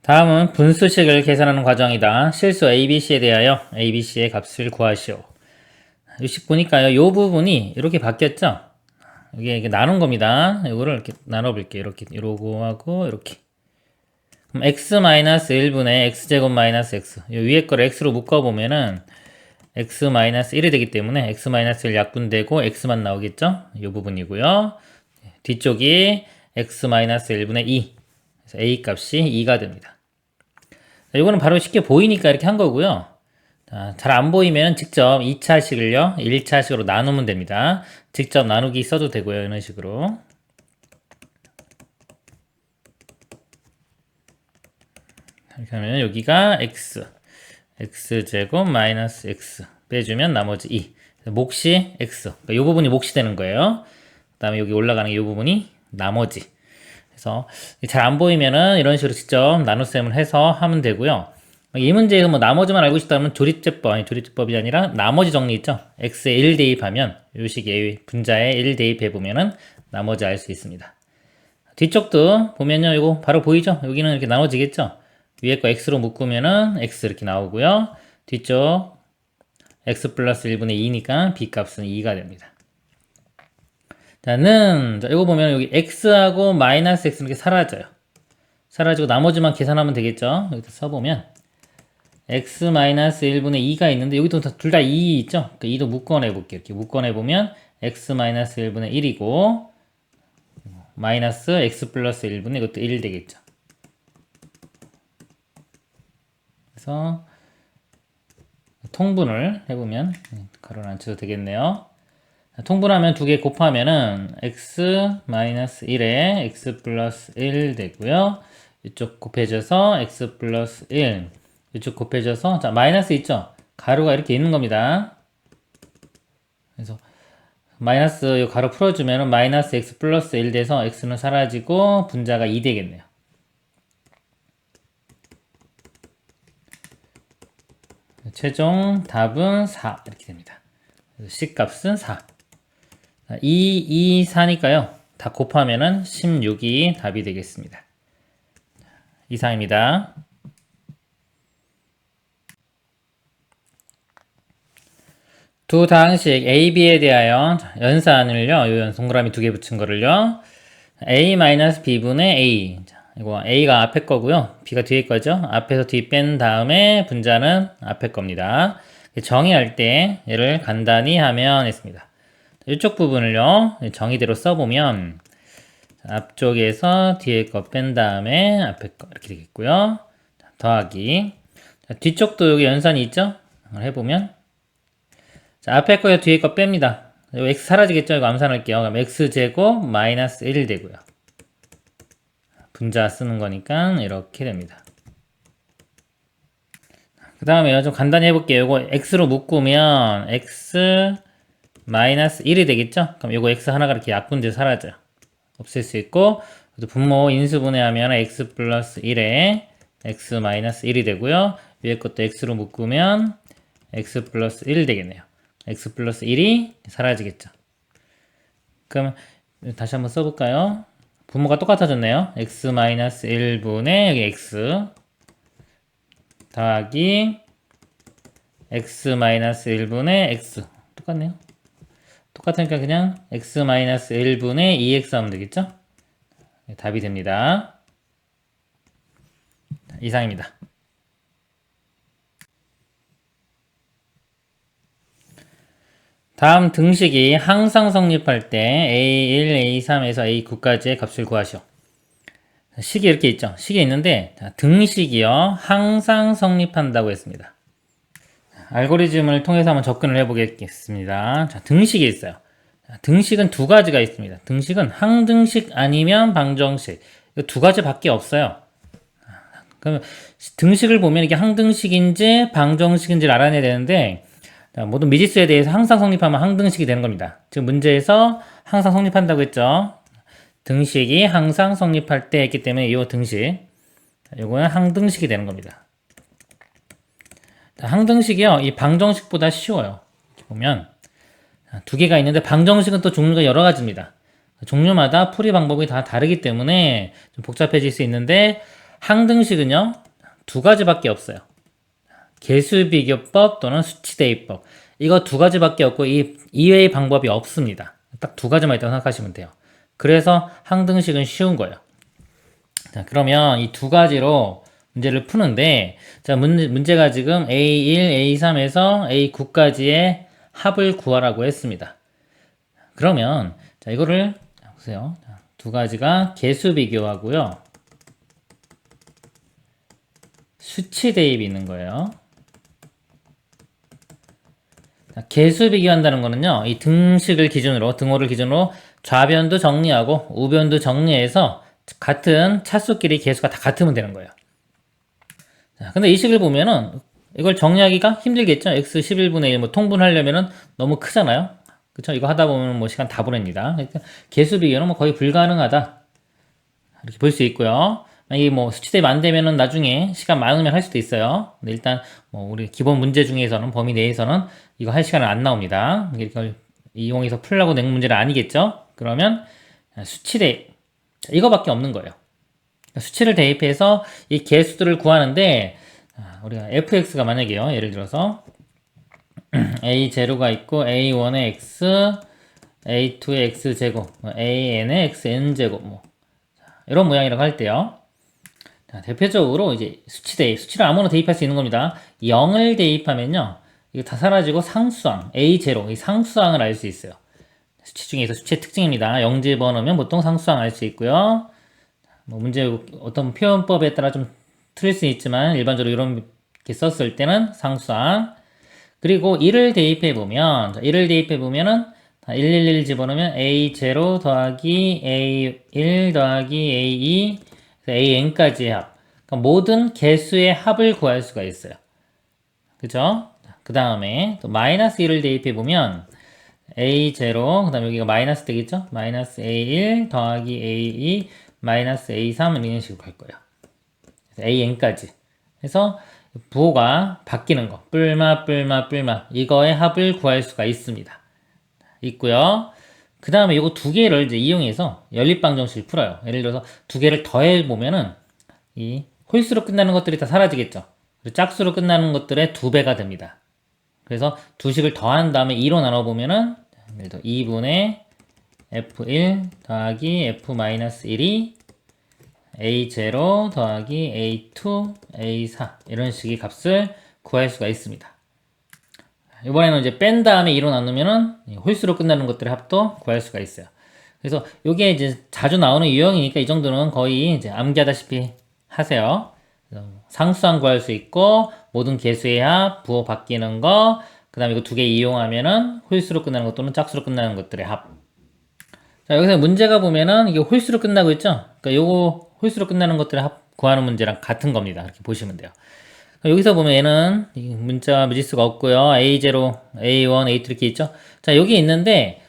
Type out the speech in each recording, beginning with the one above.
다음은 분수식을 계산하는 과정이다. 실수 ABC에 대하여 ABC의 값을 구하시오. 식 보니까요, 이 부분이 이렇게 바뀌었죠? 이게 나눈 겁니다. 이거를 이렇게 나눠볼게요. 이렇게, 이러고 하고, 이렇게. 그럼 x-1분의 x제곱 마이너스 x. 이 위에 거를 x로 묶어보면은 x-1이 되기 때문에 x-1 약분되고 x만 나오겠죠? 이 부분이고요. 뒤쪽이 x-1분의 2. 그래서 a 값이 2가 됩니다. 이거는 바로 쉽게 보이니까 이렇게 한 거고요. 잘 안 보이면 직접 2차식을요 1차식으로 나누면 됩니다. 직접 나누기 써도 되고요. 이런 식으로. 이렇게 하면 여기가 x제곱 마이너스 x 빼주면 나머지 2. 몫이 x. 그러니까 이 부분이 몫이 되는 거예요. 그 다음에 여기 올라가는 이 부분이 나머지. 그래서 잘 안 보이면은 이런 식으로 직접 나눗셈을 해서 하면 되고요. 이 문제에서 뭐 나머지만 알고 싶다면 조립제법이 아니라 나머지 정리 있죠? x에 1 대입하면 이 식의 분자에 1 대입해 보면은 나머지 알 수 있습니다. 뒤쪽도 보면요, 이거 바로 보이죠? 여기는 이렇게 나눠지겠죠? 위에 거 x로 묶으면은 x 이렇게 나오고요. 뒤쪽 x 플러스 1분의 2니까 b 값은 2가 됩니다. 자, 이거 보면 여기 x하고 마이너스 x는 이렇게 사라져요. 사라지고 나머지만 계산하면 되겠죠? 여기다 써보면 x-1분의 2가 있는데 여기도 둘 다 2 있죠? 그러니까 2도 묶어내볼게요. 이렇게 묶어내보면 x-1분의 1이고 마이너스 x 플러스 1분의 이것도 1 되겠죠. 그래서 통분을 해보면 가로를 안 쳐도 되겠네요. 통분하면 두 개 곱하면은 x-1에 x 플러스 1 되고요. 이쪽 곱해져서 x 플러스 1 이쪽 곱해져서 자 마이너스 있죠? 가로가 이렇게 있는 겁니다. 그래서 마이너스 이 가로 풀어주면은 마이너스 x 플러스 1 돼서 x는 사라지고 분자가 2 되겠네요. 최종 답은 4 이렇게 됩니다. 그래서 C값은 4. 2, 4니까요. 다 곱하면은 16이 답이 되겠습니다. 이상입니다. 두 다항식 A, B에 대하여 연산을요. 요 동그라미 두 개 붙인 거를요. A-B분의 A. 이거 A가 앞에 거고요. B가 뒤에 거죠. 앞에서 뒤 뺀 다음에 분자는 앞에 겁니다. 정의할 때 얘를 간단히 하면 했습니다. 이쪽 부분을요. 정의대로 써보면 앞쪽에서 뒤에 거 뺀 다음에 앞에 거 이렇게 되겠고요. 더하기. 뒤쪽도 여기 연산이 있죠. 해보면 앞에 거에 뒤에 거 뺍니다. x 사라지겠죠. 이거 암산할게요. 그럼 x제곱 마이너스 1 되고요. 분자 쓰는 거니까 이렇게 됩니다. 그 다음에 좀 간단히 해볼게요. 이거 x로 묶으면 x 마이너스 1이 되겠죠? 그럼 이거 x 하나가 이렇게 약분돼 사라져요. 없앨 수 있고 분모 인수분해하면 x 플러스 1에 x 마이너스 1이 되고요. 위에 것도 x로 묶으면 x 플러스 1 되겠네요. x 플러스 1이 사라지겠죠. 그럼 다시 한번 써볼까요? 분모가 똑같아졌네요. x 마이너스 1분의 여기 x 더하기 x 마이너스 1분의 x 똑같네요. 똑같으니까 그냥 x 마이너스 1분의 2x 하면 되겠죠? 네, 답이 됩니다. 이상입니다. 다음 등식이 항상 성립할 때 A1, A3에서 A9까지의 값을 구하시오. 식이 이렇게 있죠. 식이 있는데 등식이요. 항상 성립한다고 했습니다. 알고리즘을 통해서 한번 접근을 해보겠습니다. 자, 등식이 있어요. 등식은 두 가지가 있습니다. 등식은 항등식 아니면 방정식. 두 가지밖에 없어요. 그럼 등식을 보면 이게 항등식인지 방정식인지를 알아내야 되는데 모든 미지수에 대해서 항상 성립하면 항등식이 되는 겁니다. 지금 문제에서 항상 성립한다고 했죠. 등식이 항상 성립할 때 했기 때문에 이 등식 이거는 항등식이 되는 겁니다. 항등식이요, 이 방정식보다 쉬워요. 이렇게 보면 두 개가 있는데 방정식은 또 종류가 여러 가지입니다. 종류마다 풀이 방법이 다 다르기 때문에 좀 복잡해질 수 있는데 항등식은요, 두 가지밖에 없어요. 개수비교법 또는 수치대입법. 이거 두 가지밖에 없고 이 이외의 방법이 없습니다. 딱 두 가지만 있다고 생각하시면 돼요. 그래서 항등식은 쉬운 거예요. 자, 그러면 이 두 가지로 문제를 푸는데, 자, 문제가 지금 A1, A3에서 A9까지의 합을 구하라고 했습니다. 그러면, 자, 이거를, 보세요. 두 가지가 개수 비교하고요. 수치 대입이 있는 거예요. 자, 개수 비교한다는 거는요, 이 등식을 기준으로, 등호를 기준으로 좌변도 정리하고 우변도 정리해서 같은 차수끼리 개수가 다 같으면 되는 거예요. 자, 근데 이 식을 보면은 이걸 정리하기가 힘들겠죠? x 11분의 1 뭐 통분하려면은 너무 크잖아요. 그쵸? 이거 하다 보면 뭐 시간 다 보냅니다. 그러니까 개수 비교는 뭐 거의 불가능하다. 이렇게 볼 수 있고요. 이게 뭐 수치 대입 안 되면은 나중에 시간 많으면 할 수도 있어요. 근데 일단 뭐 우리 기본 문제 중에서는 범위 내에서는 이거 할 시간은 안 나옵니다. 이걸 이용해서 풀라고 낸 문제는 아니겠죠? 그러면 수치 대입 이거밖에 없는 거예요. 수치를 대입해서 이 개수들을 구하는데 우리가 fx가 만약에요. 예를 들어서 a0가 있고 a1의 x, a2의 x제곱, an의 xn제곱 뭐 이런 모양이라고 할 때요. 자, 대표적으로 이제 수치 대입, 수치를 아무나 대입할 수 있는 겁니다. 0을 대입하면요. 이거 다 사라지고 상수항, a0, 이 상수항을 알 수 있어요. 수치 중에서 수치의 특징입니다. 0 집어넣으면 보통 상수항 알 수 있고요. 뭐 문제 어떤 표현법에 따라 좀 틀릴 수 있지만 일반적으로 이렇게 썼을 때는 상수항. 그리고 1을 대입해 보면 1을 대입해 보면은 111 집어넣으면 a0 더하기 a1 더하기 a2 an까지의 합. 그러니까 모든 개수의 합을 구할 수가 있어요. 그죠? 그 다음에 또 마이너스 1을 대입해 보면 a0 그 다음에 여기가 마이너스 되겠죠? 마이너스 a1 더하기 a2 마이너스 a3 이런 식으로 갈 거예요. an까지. 그래서 부호가 바뀌는 거. 뿔마 이거의 합을 구할 수가 있습니다. 있고요. 그 다음에 이거 두 개를 이제 이용해서 연립방정식을 풀어요. 예를 들어서 두 개를 더해 보면은 이 홀수로 끝나는 것들이 다 사라지겠죠. 그리고 짝수로 끝나는 것들의 두 배가 됩니다. 그래서 두 식을 더한 다음에 2로 나눠 보면은 예를 들어 2분의 f1 더하기 f-1이 a0 더하기 a2 a4 이런 식의 값을 구할 수가 있습니다. 이번에는 이제 뺀 다음에 2로 나누면은 홀수로 끝나는 것들의 합도 구할 수가 있어요. 그래서 이게 이제 자주 나오는 유형이니까 이 정도는 거의 이제 암기하다시피 하세요. 상수항 구할 수 있고 모든 개수의 합, 부호 바뀌는 거, 그 다음에 이거 두 개 이용하면은 홀수로 끝나는 것 또는 짝수로 끝나는 것들의 합. 자, 여기서 문제가 보면은 이게 홀수로 끝나고 있죠? 그러니까 요거 홀수로 끝나는 것들의 합 구하는 문제랑 같은 겁니다. 이렇게 보시면 돼요. 여기서 보면 얘는 문자 무지수가 없고요. A0, A1, A2 이렇게 있죠. 자, 여기 있는데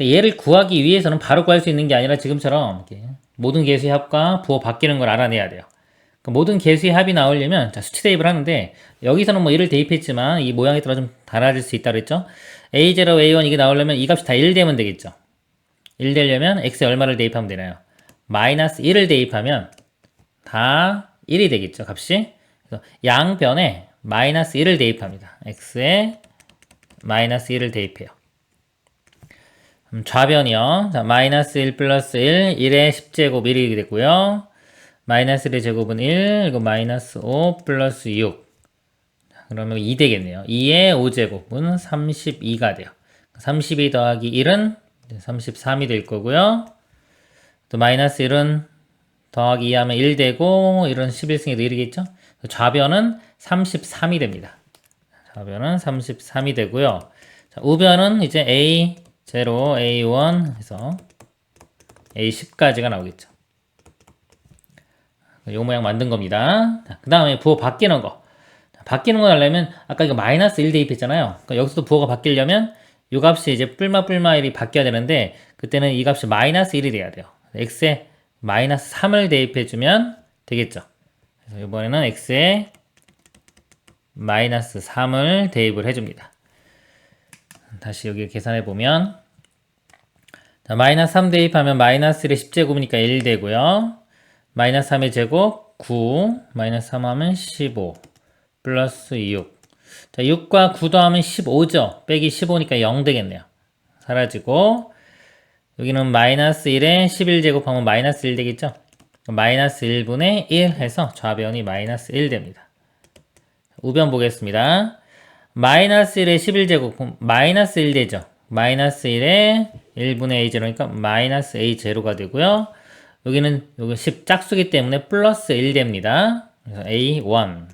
얘를 구하기 위해서는 바로 구할 수 있는 게 아니라 지금처럼 이렇게 모든 개수의 합과 부호 바뀌는 걸 알아내야 돼요. 그러니까 모든 개수의 합이 나오려면 자, 수치 대입을 하는데 여기서는 뭐 1을 대입했지만 이 모양에 따라 좀 달라질 수 있다 그랬죠. A0, A1 이게 나오려면 이 값이 다 1 되면 되겠죠. 1 되려면 x에 얼마를 대입하면 되나요? 마이너스 1을 대입하면 다 1이 되겠죠, 값이. 그래서 양변에 마이너스 1을 대입합니다. x에 마이너스 1을 대입해요. 좌변이요. 자, 마이너스 1 플러스 1, 1의 10제곱 1이 되고요. 마이너스 1의 제곱은 1, 이거 마이너스 5 플러스 6. 그러면 2 되겠네요. 2의 5제곱은 32가 돼요. 32 더하기 1은 33이 될 거고요. 또 마이너스 1은 더하기 2 하면 1 되고 1은 11승에도 1이겠죠. 좌변은 33이 됩니다. 좌변은 33이 되고요. 자, 우변은 이제 A0, A1 해서 A10까지가 나오겠죠. 이 모양 만든 겁니다. 그 다음에 부호 바뀌는 거. 바뀌는 거 하려면 아까 이거 마이너스 1 대입했잖아요. 그러니까 여기서도 부호가 바뀌려면 이 값이 이제 뿔마 1이 바뀌어야 되는데 그때는 이 값이 마이너스 1이 돼야 돼요. x에 마이너스 3을 대입해주면 되겠죠. 그래서 이번에는 x에 마이너스 3을 대입을 해줍니다. 다시 여기 계산해 보면 자, 마이너스 3 대입하면 마이너스 1의 10제곱이니까 1 되고요. 마이너스 3의 제곱 9, 마이너스 3 하면 15, 플러스 6. 자, 6과 9 더하면 15죠. 빼기 15니까 0 되겠네요. 사라지고, 여기는 마이너스 1에 11제곱 하면 마이너스 1 되겠죠. 마이너스 1분의 1 해서 좌변이 마이너스 1 됩니다. 우변 보겠습니다. 마이너스 1에 11제곱, 마이너스 1 되죠. 마이너스 1에 1분의 a0니까 마이너스 a0가 되고요. 여기는 여기 10 짝수기 때문에 플러스 1 됩니다. 그래서 a1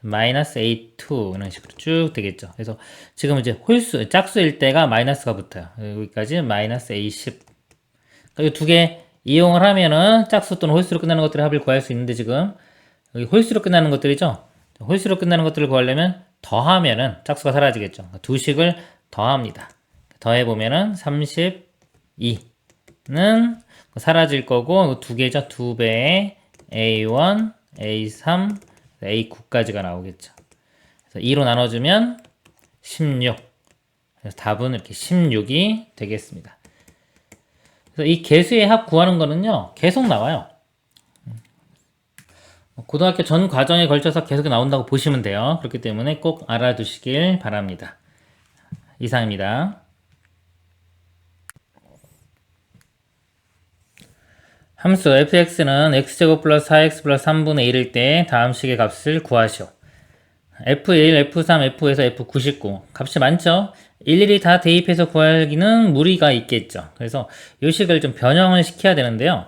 마이너스 a2 이런 식으로 쭉 되겠죠. 그래서 지금 이제 홀수 짝수일 때가 마이너스가 붙어요. 여기까지 마이너스 a10. 이 두 개 이용을 하면은 짝수 또는 홀수로 끝나는 것들의 합을 구할 수 있는데 지금 여기 홀수로 끝나는 것들이죠. 홀수로 끝나는 것들을 구하려면 더하면은 짝수가 사라지겠죠. 두 식을 더합니다. 더해보면은 32는 사라질 거고 두 개죠. 두 배의 A1, A3, A9까지가 나오겠죠. 그래서 2로 나눠주면 16. 그래서 답은 이렇게 16이 되겠습니다. 그래서 이 개수의 합 구하는 거는요, 계속 나와요. 고등학교 전 과정에 걸쳐서 계속 나온다고 보시면 돼요. 그렇기 때문에 꼭 알아두시길 바랍니다. 이상입니다. 함수 fx는 x제곱 플러스 4x 플러스 3분의 1일 때 다음 식의 값을 구하시오. f1, f3, f에서 f99 값이 많죠? 일일이 다 대입해서 구하기는 무리가 있겠죠. 그래서 이 식을 좀 변형을 시켜야 되는데요.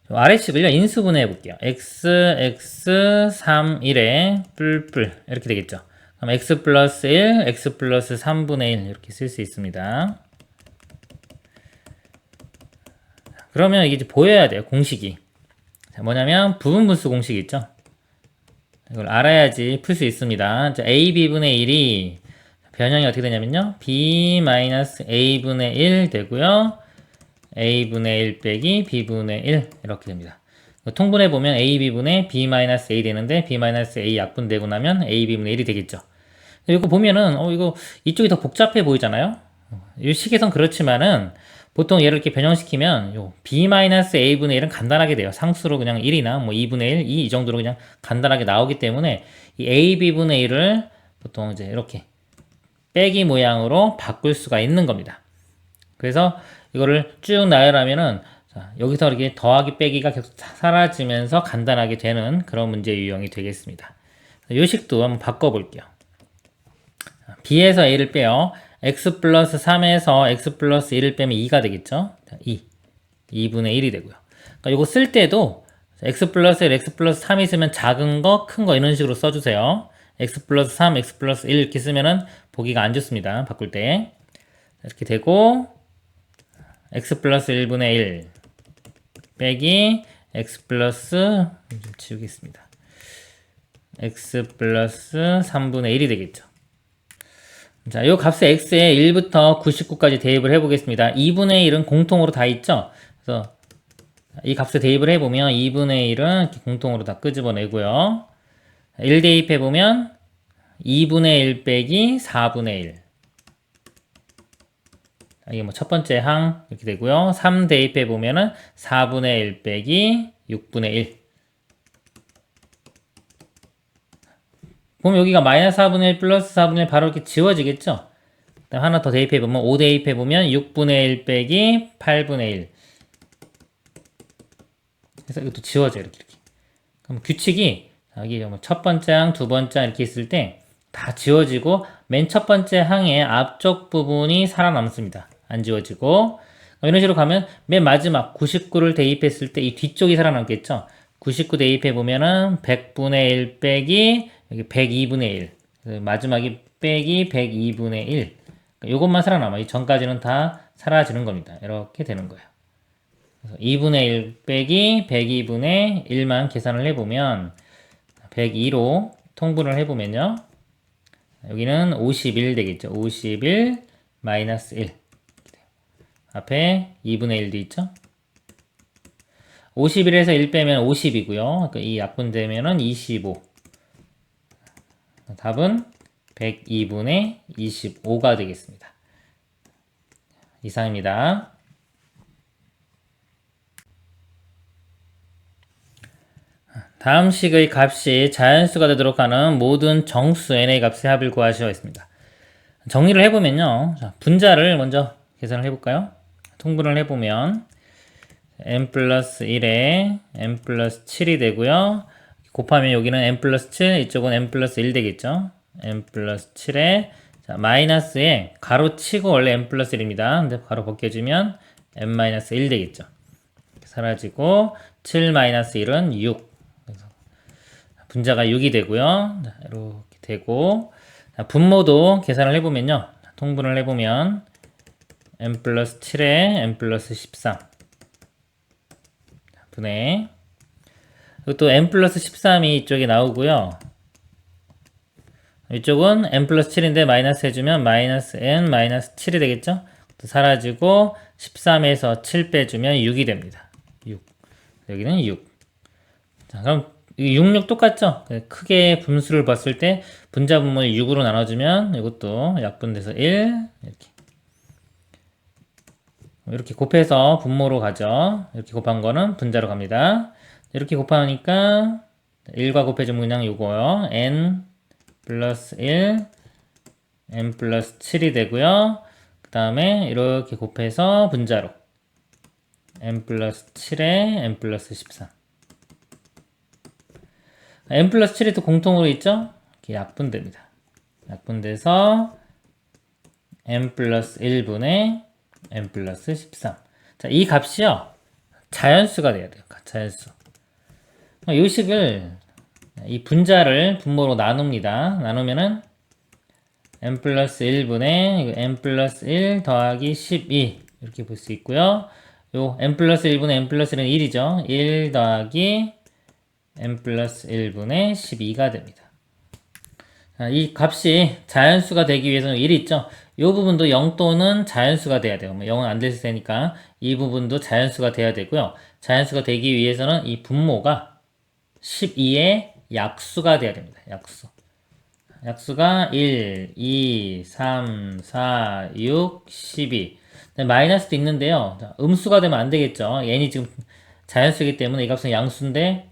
아래식을요 인수분해 해볼게요. x, 3, 1에 뿔뿔 이렇게 되겠죠. 그럼 x 플러스 1, x 플러스 3분의 1 이렇게 쓸 수 있습니다. 그러면 이게 이제 보여야 돼요. 공식이. 자, 뭐냐면 부분분수 공식이 있죠. 이걸 알아야지 풀 수 있습니다. 자, ab분의 1이 변형이 어떻게 되냐면요. b-a분의 1 되고요. a분의 1 빼기 b분의 1 이렇게 됩니다. 통분해 보면 ab분의 b-a 되는데 b-a 약분되고 나면 ab분의 1이 되겠죠. 이거 보면은 이거 이쪽이 더 복잡해 보이잖아요. 이 식에선 그렇지만은 보통 얘를 이렇게 변형시키면 요 b-a분의 1은 간단하게 돼요. 상수로 그냥 1이나 뭐 2분의 1, 2 이 정도로 그냥 간단하게 나오기 때문에 이 ab분의 1을 보통 이제 이렇게 빼기 모양으로 바꿀 수가 있는 겁니다. 그래서 이거를 쭉 나열하면은 자, 여기서 이렇게 더하기 빼기가 계속 사라지면서 간단하게 되는 그런 문제 유형이 되겠습니다. 이 식도 한번 바꿔볼게요. b에서 a를 빼요. x 플러스 3에서 x 플러스 1을 빼면 2가 되겠죠. 2분의 1이 되고요. 그러니까 이거 쓸 때도 x 플러스 1, x 플러스 3이 있으면 작은 거, 큰 거 이런 식으로 써주세요. x 플러스 3, x 플러스 1 이렇게 쓰면은 보기가 안 좋습니다. 바꿀 때. 이렇게 되고 x 플러스 1분의 1 빼기 x 플러스 좀 지우겠습니다. x 플러스 3분의 1이 되겠죠. 자, 이 값의 x에 1부터 99까지 대입을 해보겠습니다. 2분의 1은 공통으로 다 있죠? 그래서 이 값에 대입을 해보면 2분의 1은 이렇게 공통으로 다 끄집어내고요. 1 대입해보면 2분의 1 빼기 4분의 1. 이게 뭐 첫 번째 항 이렇게 되고요. 3 대입해보면은 4분의 1 빼기 6분의 1. 보면 여기가 마이너스 4분의 1 플러스 4분의 1 바로 이렇게 지워지겠죠? 그다음 하나 더 대입해보면 5 대입해보면 6분의 1 빼기 8분의 1. 그래서 이것도 지워져요. 이렇게. 그럼 규칙이 여기 첫 번째 항, 두 번째 항 이렇게 있을 때 다 지워지고 맨 첫 번째 항의 앞쪽 부분이 살아남습니다. 안 지워지고 이런 식으로 가면 맨 마지막 99를 대입했을 때 이 뒤쪽이 살아남겠죠? 99 대입해보면은 100분의 1 빼기 여기 102분의 1 마지막이 빼기 102분의 1 요것만 살아남아요. 이 전까지는 다 사라지는 겁니다. 이렇게 되는 거예요. 그래서 2분의 1 빼기 102분의 1만 계산을 해보면 102로 통분을 해보면요. 여기는 51 되겠죠. 51 마이너스 1 앞에 2분의 1도 있죠. 51에서 1 빼면 50이고요. 그러니까 이 약분되면은 25. 답은 102분의 25가 되겠습니다. 이상입니다. 다음 식의 값이 자연수가 되도록 하는 모든 정수 n의 값의 합을 구하시오 했습니다. 정리를 해보면요. 자, 분자를 먼저 계산을 해볼까요? 통분을 해보면 n 플러스 1에 n 플러스 7이 되고요. 곱하면 여기는 n 플러스 7, 이쪽은 n 플러스 1 되겠죠. n 플러스 7에 자, 마이너스에 가로 치고 원래 n 플러스 1입니다. 근데 가로 벗겨주면 n 마이너스 1 되겠죠. 사라지고 7 마이너스 1은 6. 그래서 분자가 6이 되고요. 자, 이렇게 되고 자, 분모도 계산을 해보면요. 통분을 해보면 n 플러스 7에 n 플러스 13 분의 그리고 또 n 플러스 13이 이쪽에 나오고요. 이쪽은 n 플러스 7인데 마이너스 해주면 마이너스 n 마이너스 7이 되겠죠? 또 사라지고 13에서 7 빼주면 6이 됩니다. 6. 여기는 6. 자, 그럼 6, 6 똑같죠? 크게 분수를 봤을 때 분자 분모를 6으로 나눠주면 이것도 약분돼서 1 이렇게 곱해서 분모로 가죠. 이렇게 곱한 거는 분자로 갑니다. 이렇게 곱하니까 1과 곱해주면 그냥 이거요. n 플러스 1 n 플러스 7이 되고요. 그 다음에 이렇게 곱해서 분자로 n 플러스 7에 n 플러스 13 n 플러스 7이 또 공통으로 있죠? 이렇게 약분됩니다. 약분돼서 n 플러스 1분의 n 플러스 13. 자, 이 값이요. 자연수가 돼야 돼요. 자연수. 이 식을 이 분자를 분모로 나눕니다. 나누면은 n 플러스 1분의 n 플러스 1 더하기 12 이렇게 볼 수 있고요. 요 n 플러스 1분의 n 플러스 1은 1이죠. 1 더하기 n 플러스 1분의 12가 됩니다. 이 값이 자연수가 되기 위해서는 1이 있죠. 이 부분도 0 또는 자연수가 돼야 돼요. 0은 안 될 테니까 이 부분도 자연수가 돼야 되고요. 자연수가 되기 위해서는 이 분모가 12의 약수가 돼야 됩니다. 약수. 약수가 1, 2, 3, 4, 6, 12. 마이너스도 있는데요. 음수가 되면 안 되겠죠. n이 지금 자연수이기 때문에 이 값은 양수인데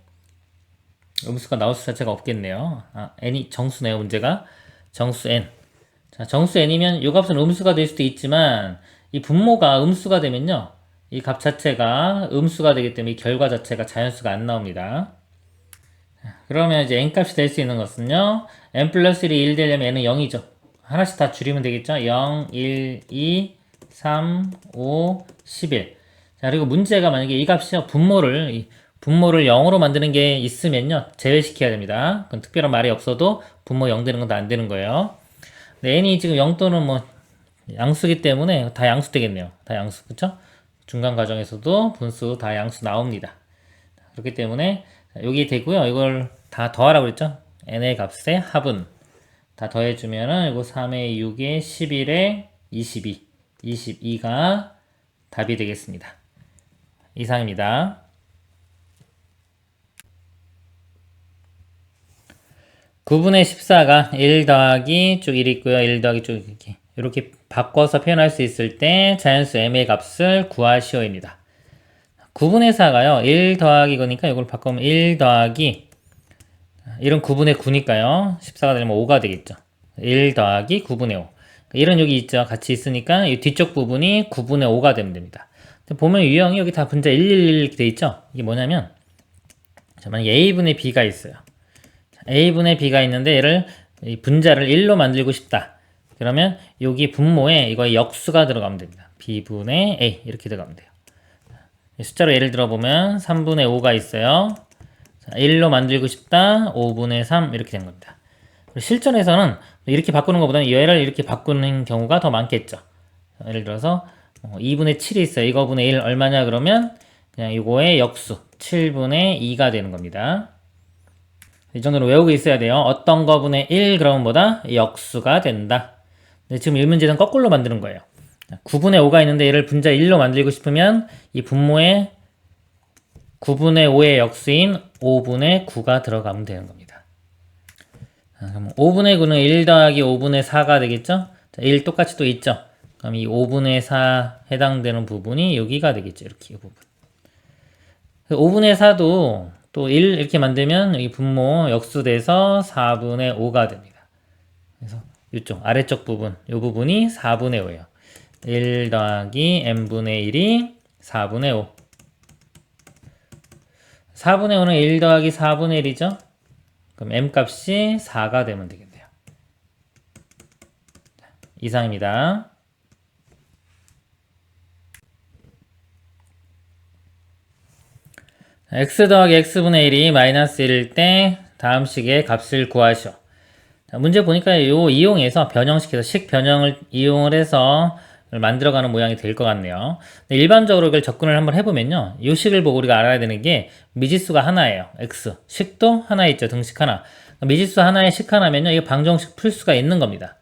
음수가 나올 수 자체가 없겠네요. n이 정수네요, 문제가. 정수 n. 자, 정수 n이면 이 값은 음수가 될 수도 있지만 이 분모가 음수가 되면요. 이 값 자체가 음수가 되기 때문에 이 결과 자체가 자연수가 안 나옵니다. 그러면 이제 n 값이 될 수 있는 것은요. n 플러스 1이 1 되려면 n은 0이죠. 하나씩 다 줄이면 되겠죠. 0, 1, 2, 3, 5, 11. 자, 그리고 문제가 만약에 이 값이요. 분모를 0으로 만드는 게 있으면요. 제외시켜야 됩니다. 그건 특별한 말이 없어도 분모 0 되는 건 다 안 되는 거예요. 근데 n이 지금 0 또는 뭐 양수기 때문에 다 양수 되겠네요. 다 양수. 그쵸? 중간 과정에서도 분수 다 양수 나옵니다. 그렇기 때문에 여기 되고요. 이걸 다 더하라고 그랬죠? n의 값의 합은 다 더해주면은 이거 3에 6에 11에 22 22가 답이 되겠습니다. 이상입니다. (9분의 14가) 1 더하기 쭉 1 있고요. 1 더하기 쭉 이렇게 바꿔서 표현할 수 있을 때 자연수 m의 값을 구하시오입니다. 9분의 4가요. 1 더하기 거니까 이걸 바꾸면 1 더하기 1은 9분의 9니까요. 14가 되면 5가 되겠죠. 1 더하기 9분의 5. 1은 여기 있죠. 같이 있으니까 이 뒤쪽 부분이 9분의 5가 되면 됩니다. 보면 유형이 여기 다 분자 111 이렇게 돼 있죠. 이게 뭐냐면 만약에 a분의 b가 있어요. a분의 b가 있는데 얘를 이 분자를 1로 만들고 싶다. 그러면 여기 분모에 이거 역수가 들어가면 됩니다. b분의 a 이렇게 들어가면 돼요. 숫자로 예를 들어보면 3분의 5가 있어요. 1로 만들고 싶다. 5분의 3 이렇게 된 겁니다. 실전에서는 이렇게 바꾸는 것보다는 얘를 이렇게 바꾸는 경우가 더 많겠죠. 예를 들어서 2분의 7이 있어요. 이거분의 1 얼마냐 그러면 그냥 이거의 역수 7분의 2가 되는 겁니다. 이 정도로 외우고 있어야 돼요. 어떤 거분의 1 그러면 뭐다? 역수가 된다. 근데 지금 이 문제는 거꾸로 만드는 거예요. 9분의 5가 있는데 얘를 분자 1로 만들고 싶으면 이 분모에 9분의 5의 역수인 5분의 9가 들어가면 되는 겁니다. 그럼 5분의 9는 1 더하기 5분의 4가 되겠죠? 자, 1 똑같이 또 있죠? 그럼 이 5분의 4 해당되는 부분이 여기가 되겠죠. 이렇게 이 부분. 5분의 4도 또 또 1 이렇게 만들면 이 분모 역수돼서 4분의 5가 됩니다. 그래서 이쪽 아래쪽 부분, 이 부분이 4분의 5예요. 1 더하기 n분의 1이 4분의 5. 4분의 5는 1 더하기 4분의 1이죠? 그럼 m 값이 4가 되면 되겠네요. 이상입니다. x 더하기 x분의 1이 마이너스 1일 때 다음 식의 값을 구하시오. 자, 문제 보니까 요 이용해서 변형시켜서 식 변형을 이용을 해서 만들어가는 모양이 될 것 같네요. 일반적으로 이걸 접근을 한번 해보면요. 이 식을 보고 우리가 알아야 되는 게 미지수가 하나예요. x. 식도 하나 있죠. 등식 하나. 미지수 하나에 식 하나면요. 이거 방정식 풀 수가 있는 겁니다.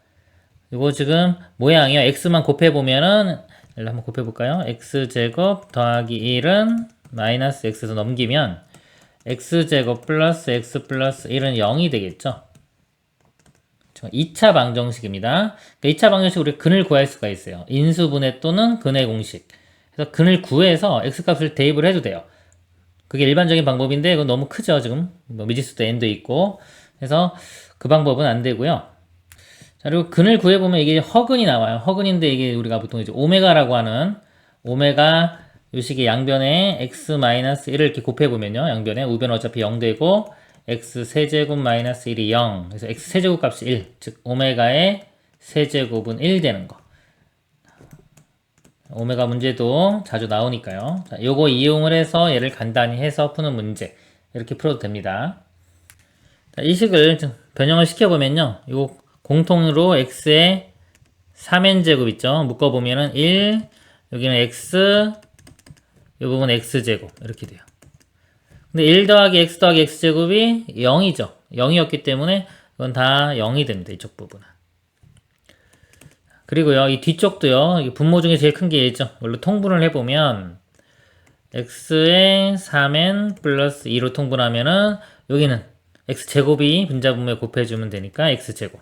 이거 지금 모양이요. x만 곱해보면은, 일로 한번 곱해볼까요? x제곱 더하기 1은 마이너스 x에서 넘기면 x제곱 플러스 x 플러스 1은 0이 되겠죠. 2차 방정식입니다. 그러니까 2차 방정식 우리 근을 구할 수가 있어요. 인수분해 또는 근의 공식. 그래서 근을 구해서 x값을 대입을 해도 돼요. 그게 일반적인 방법인데 이건 너무 크죠. 지금 뭐 미지수도 n도 있고. 그래서 그 방법은 안 되고요. 자, 그리고 근을 구해보면 이게 허근이 나와요. 허근인데 이게 우리가 보통 이제 오메가라고 하는 오메가 요 식의 양변에 x-1을 이렇게 곱해보면요. 양변에 우변 어차피 0 되고 x 세제곱 마이너스 1이 0. 그래서 x 세제곱 값이 1. 즉 오메가의 세제곱은 1 되는 거. 오메가 문제도 자주 나오니까요. 자, 요거 이용을 해서 얘를 간단히 해서 푸는 문제. 이렇게 풀어도 됩니다. 자, 이 식을 좀 변형을 시켜보면요. 요 공통으로 x의 3n제곱 있죠. 묶어보면은 1, 여기는 x, 요 부분 x제곱. 이렇게 돼요. 근데 1 더하기 x 더하기 x제곱이 0이죠. 0이었기 때문에 이건 다 0이 됩니다. 이쪽 부분은. 그리고요, 이 뒤쪽도요, 분모 중에 제일 큰 게 있죠. 원래 통분을 해보면 x의 3n 플러스 2로 통분하면은 여기는 x제곱이 분자분모에 곱해주면 되니까 x제곱.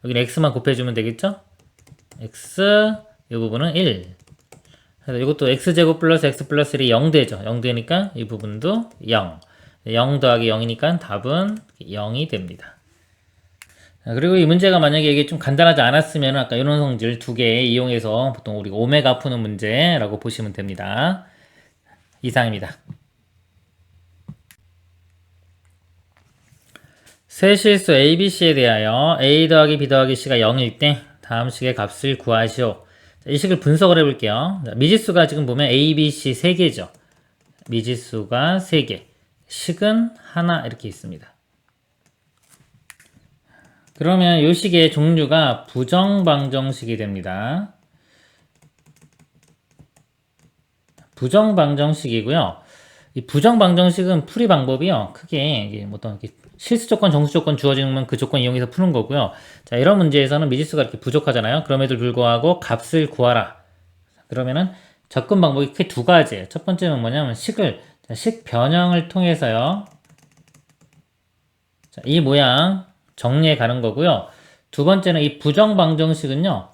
여기는 x만 곱해주면 되겠죠? x, 이 부분은 1. 그래서 이것도 x제곱 플러스 x 플러스 1이 0 되죠. 0 되니까 이 부분도 0. 0 더하기 0이니까 답은 0이 됩니다. 그리고 이 문제가 만약에 이게 좀 간단하지 않았으면 아까 이런 성질 두 개 이용해서 보통 우리가 오메가 푸는 문제라고 보시면 됩니다. 이상입니다. 세실수 ABC에 대하여 A 더하기 B 더하기 C가 0일 때 다음 식의 값을 구하시오. 이 식을 분석을 해볼게요. 미지수가 지금 보면 A, B, C 3개죠. 미지수가 3개. 식은 하나 이렇게 있습니다. 그러면 이 식의 종류가 부정방정식이 됩니다. 부정방정식이고요. 이 부정방정식은 풀이 방법이요. 크게 이게 어떤 실수조건, 정수조건 주어지면 그 조건 이용해서 푸는 거고요. 자, 이런 문제에서는 미지수가 이렇게 부족하잖아요. 그럼에도 불구하고 값을 구하라. 그러면은 접근 방법이 크게 두 가지예요. 첫 번째는 뭐냐면 식 변형을 통해서요. 자, 이 모양 정리해 가는 거고요. 두 번째는 이 부정방정식은요.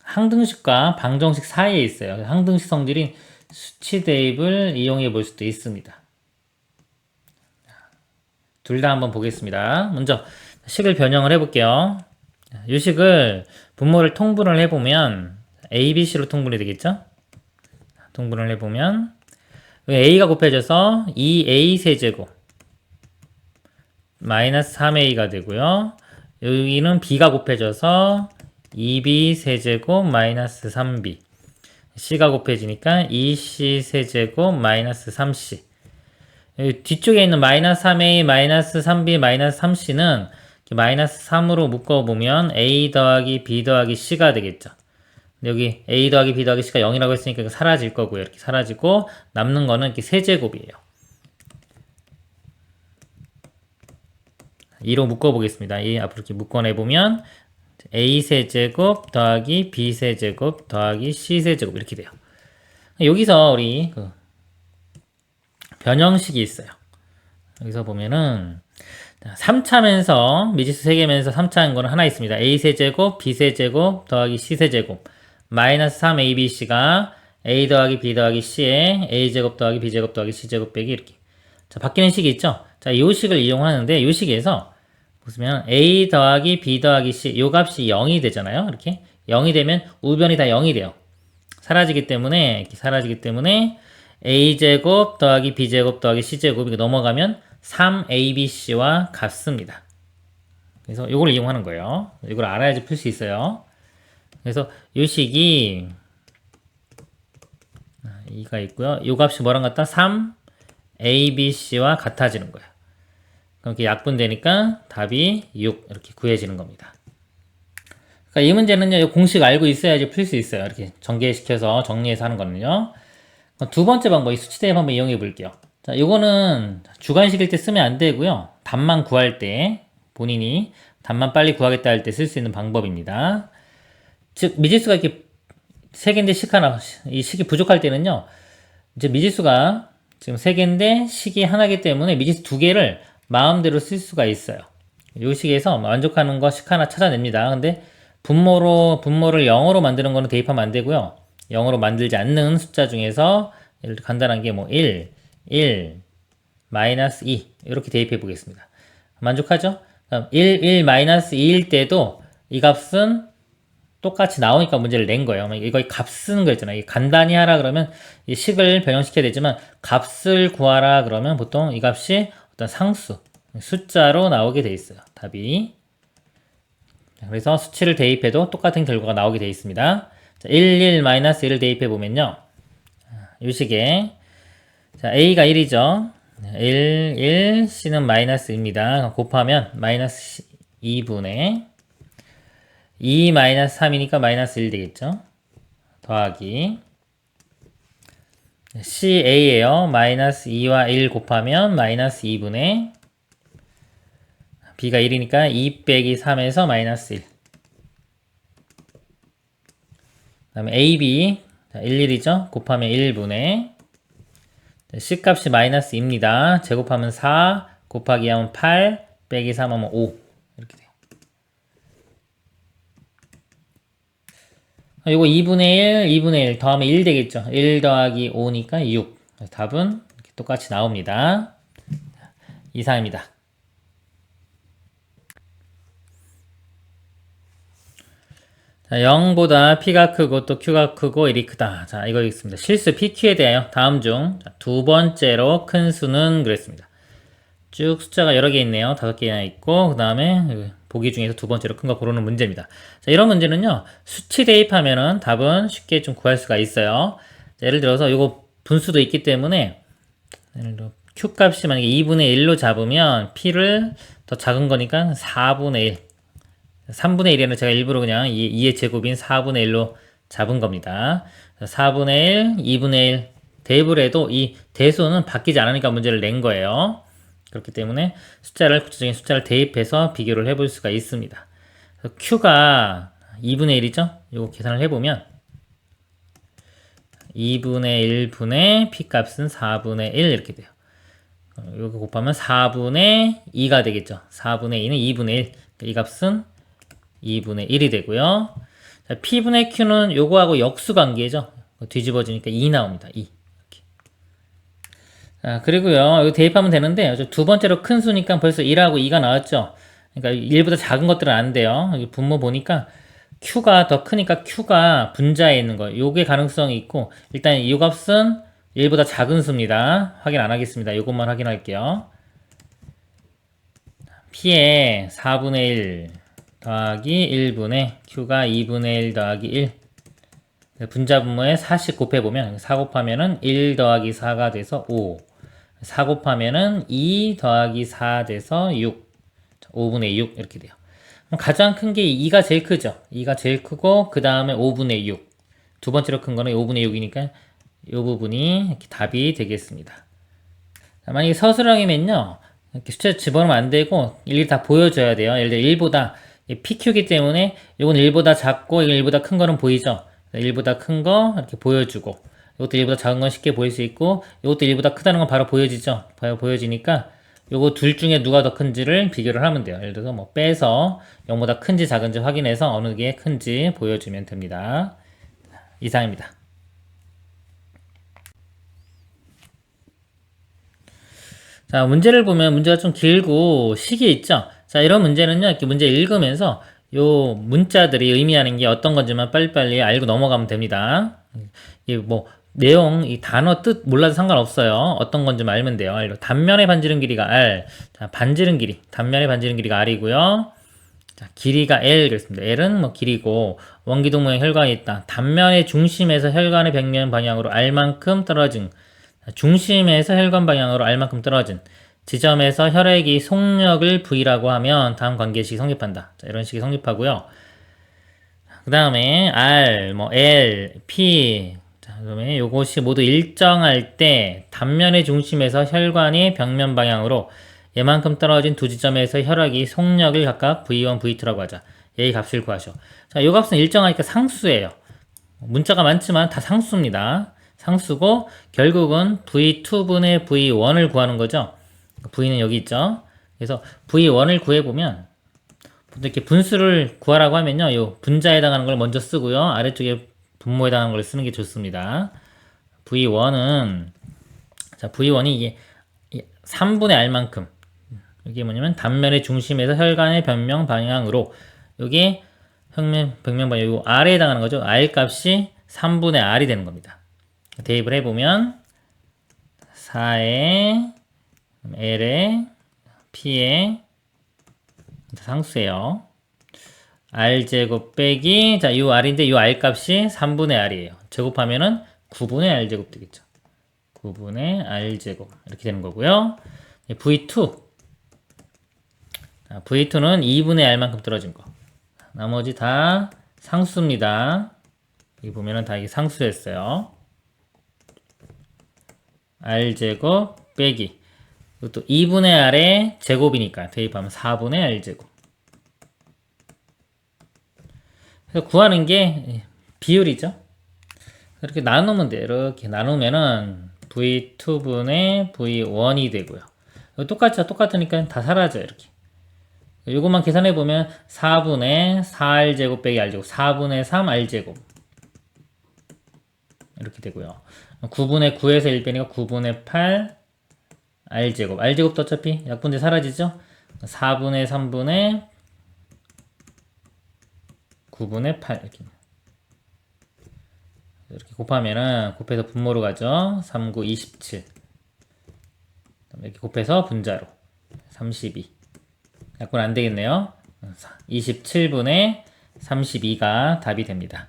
항등식과 방정식 사이에 있어요. 항등식 성질인 수치 대입을 이용해 볼 수도 있습니다. 둘 다 한번 보겠습니다. 먼저 식을 변형을 해볼게요. 이 식을 분모를 통분을 해보면 A, B, C로 통분이 되겠죠? 통분을 해보면 A가 곱해져서 2A 세제곱 마이너스 3A가 되고요. 여기는 B가 곱해져서 2B 세제곱 마이너스 3B C가 곱해지니까 2C 세제곱 마이너스 3C 여기 뒤쪽에 있는 마이너스 3A 마이너스 3B 마이너스 3C는 마이너스 3으로 묶어보면 A 더하기 B 더하기 C가 되겠죠. 여기 A 더하기 B 더하기 C가 0이라고 했으니까 사라질 거고요. 이렇게 사라지고 남는 거는 이렇게 세제곱이에요. 2로 묶어보겠습니다. 이 앞으로 이렇게 묶어내보면 A 세제곱 더하기 B 세제곱 더하기 C 세제곱 이렇게 돼요. 여기서 우리 변형식이 있어요. 여기서 보면은 3차면서 미지수 3개면서 3차인 거는 하나 있습니다. A 세제곱 B 세제곱 더하기 C 세제곱 마이너스 3ABC가 A 더하기 B 더하기 C에 A제곱 더하기 B제곱 더하기 C제곱 빼기 이렇게 자, 바뀌는 식이 있죠? 자, 요 식을 이용하는데, 요 식에서 보시면 a 더하기 b 더하기 c 요 값이 0이 되잖아요. 이렇게 0이 되면 우변이 다 0이 돼요. 사라지기 때문에 이렇게 사라지기 때문에 a제곱 더하기 b제곱 더하기 c제곱 이렇게 넘어가면 3abc와 같습니다. 그래서 이걸 이용하는 거예요. 이걸 알아야지 풀 수 있어요. 그래서 이 식이 2가 있고요. 이 값이 뭐랑 같다? 3abc와 같아지는 거예요. 그렇게 약분되니까 답이 6 이렇게 구해지는 겁니다. 그러니까 이 문제는요, 이 공식 알고 있어야지 풀 수 있어요. 이렇게 전개시켜서 정리해서 하는 거는요. 두 번째 방법, 이 수치대입 한번 이용해 볼게요. 자, 요거는 주관식일 때 쓰면 안 되고요. 답만 구할 때, 본인이 답만 빨리 구하겠다 할 때 쓸 수 있는 방법입니다. 즉, 미지수가 이렇게 3개인데 식 하나, 이 식이 부족할 때는요, 이제 미지수가 지금 3개인데 식이 하나이기 때문에 미지수 2개를 마음대로 쓸 수가 있어요. 요 식에서 만족하는 거 식 하나 찾아냅니다. 근데 분모를 0으로 만드는 거는 대입하면 안 되고요. 0으로 만들지 않는 숫자 중에서 예를 들어 간단한 게 뭐 1, 2 이렇게 대입해 보겠습니다. 만족하죠? 그럼 1, 마이너스 2일 때도 이 값은 똑같이 나오니까 문제를 낸 거예요. 이거 값 쓰는 거 있잖아요. 간단히 하라 그러면 이 식을 변형시켜야 되지만 값을 구하라 그러면 보통 이 값이 어떤 상수, 숫자로 나오게 돼 있어요. 답이. 그래서 수치를 대입해도 똑같은 결과가 나오게 돼 있습니다. 자, 1, 1을 대입해 보면요. 이 식에 자, A가 1이죠. 1, C는 마이너스 1입니다. 곱하면 마이너스 2분의 2 마이너스 3이니까 마이너스 1 되겠죠. 더하기 CA예요. 마이너스 2와 1 곱하면 마이너스 2분의 B가 1이니까 2 빼기 3에서 마이너스 1. 그 다음에 AB 11이죠. 곱하면 1분의 C값이 마이너스 2입니다. 제곱하면 4 곱하기 하면 8 빼기 3 하면 5 이렇게 돼요. 이거 2분의 1 더하면 1 되겠죠. 1 더하기 5니까 6. 답은 이렇게 똑같이 나옵니다. 이상입니다. 자, 0보다 P가 크고 또 Q가 크고 1이 크다. 자, 이거 있습니다. 실수 PQ에 대하여 다음 중 두 번째로 큰 수는 그랬습니다. 쭉 숫자가 여러 개 있네요. 5개나 있고 그 다음에 보기 중에서 두 번째로 큰 거 고르는 문제입니다. 자, 이런 문제는요. 수치 대입하면은 답은 쉽게 좀 구할 수가 있어요. 자, 예를 들어서 이거 분수도 있기 때문에 예를 들어 Q 값이 만약에 2분의 1로 잡으면 P를 더 작은 거니까 4분의 1 3분의 1에는 제가 일부러 그냥 2의 제곱인 4분의 1로 잡은 겁니다. 4분의 1, 2분의 1 대입을 해도 이 대수는 바뀌지 않으니까 문제를 낸 거예요. 그렇기 때문에 구체적인 숫자를 대입해서 비교를 해볼 수가 있습니다. Q가 2분의 1이죠? 이거 계산을 해보면 2분의 1분의 P값은 4분의 1 이렇게 돼요. 이거 곱하면 4분의 2가 되겠죠. 4분의 2는 2분의 1. 이 값은 2분의 1이 되고요. 자, P분의 Q는 요거하고 역수관계죠. 뒤집어지니까 2 나옵니다. 2. 이렇게. 자, 그리고요. 이거 대입하면 되는데 두 번째로 큰 수니까 벌써 1하고 2가 나왔죠. 그러니까 1보다 작은 것들은 안 돼요. 여기 분모 보니까 Q가 더 크니까 Q가 분자에 있는 거. 요게 가능성이 있고 일단 이 값은 1보다 작은 수입니다. 확인 안 하겠습니다. 요것만 확인할게요. P에 4분의 1 더하기 1분의 Q가 2분의 1 더하기 1 분자 분모에 4씩 곱해보면 4 곱하면은 1 더하기 4가 돼서 5 4 곱하면은 2 더하기 4 돼서 6 5분의 6 이렇게 돼요. 가장 큰 게 2가 제일 크죠. 2가 제일 크고 그 다음에 5분의 6 두 번째로 큰 거는 5분의 6이니까 이 부분이 이렇게 답이 되겠습니다. 자, 만약에 서술형이면요 이렇게 숫자 집어넣으면 안 되고 일일이 다 보여줘야 돼요. 예를 들어 1보다 PQ이기 때문에 이건 1보다 작고 이건 1보다 큰 거는 보이죠. 1보다 큰 거 이렇게 보여주고 이것도 1보다 작은 건 쉽게 보일 수 있고 이것도 1보다 크다는 건 바로 보여지죠. 바로 보여지니까 요거 둘 중에 누가 더 큰지를 비교를 하면 돼요. 예를 들어서 뭐 빼서 0보다 큰지 작은지 확인해서 어느 게 큰지 보여주면 됩니다. 이상입니다. 자, 문제를 보면 문제가 좀 길고 식이 있죠? 자, 이런 문제는요, 이렇게 문제 읽으면서 요 문자들이 의미하는 게 어떤 건지만 빨리빨리 알고 넘어가면 됩니다. 이 뭐, 내용, 이 단어 뜻 몰라도 상관없어요. 어떤 건지만 알면 돼요. 단면의 반지름 길이가 R. 자, 반지름 길이. 단면의 반지름 길이가 R이고요. 자, 길이가 L 그랬습니다. L은 뭐 길이고, 원기둥 모양 혈관이 있다. 단면의 중심에서 혈관의 벽면 방향으로 R만큼 떨어진, 중심에서 혈관 방향으로 R만큼 떨어진 지점에서 혈액이 속력을 V라고 하면 다음 관계식이 성립한다. 자, 이런 식이 성립하고요. 그 다음에 R, 뭐 L, P. 자, 그다음에 요것이 모두 일정할 때 단면의 중심에서 혈관이 벽면 방향으로 얘만큼 떨어진 두 지점에서 혈액이 속력을 각각 V1, V2라고 하자. 얘의 값을 구하셔. 자, 요 값은 일정하니까 상수예요. 문자가 많지만 다 상수입니다. 상수고 결국은 V2분의 V1을 구하는 거죠. V는 여기 있죠. 그래서 V1을 구해보면 이렇게 분수를 구하라고 하면요. 요 분자에 해당하는 걸 먼저 쓰고요. 아래쪽에 분모에 해당하는 걸 쓰는 게 좋습니다. V1은 자, V1이 이게 3분의 R만큼 이게 뭐냐면 단면의 중심에서 혈관의 벽면 방향으로 여기 벽면 방향 요 R에 해당하는 거죠. R 값이 3분의 R이 되는 겁니다. 대입을 해보면 4에 L에 P에 상수예요. R제곱 빼기 자, 요 R인데 요 R 값이 3분의 R이에요. 제곱하면은 9분의 R제곱 되겠죠. 9분의 R제곱 이렇게 되는 거고요. V2 자, V2는 2분의 R만큼 떨어진 거. 나머지 다 상수입니다. 여기 보면은 다 이게 상수였어요. R제곱 빼기 이것도 2분의 R의 제곱이니까 대입하면 4분의 R제곱. 그래서 구하는 게 비율이죠. 이렇게 나누면 돼요. 이렇게 나누면은 V2분의 V1이 되고요. 똑같죠? 똑같으니까 다 사라져요. 이렇게. 이것만 계산해보면 4분의 4R제곱 빼기 R제곱 4분의 3R제곱 이렇게 되고요. 9분의 9에서 1 빼니까 9분의 8 R제곱. R제곱도 어차피 약분돼 사라지죠? 4분의 3분의 9분의 8 이렇게 곱하면은 곱해서 분모로 가죠. 3, 9, 27 이렇게 곱해서 분자로 32 약분 안 되겠네요. 27분의 32가 답이 됩니다.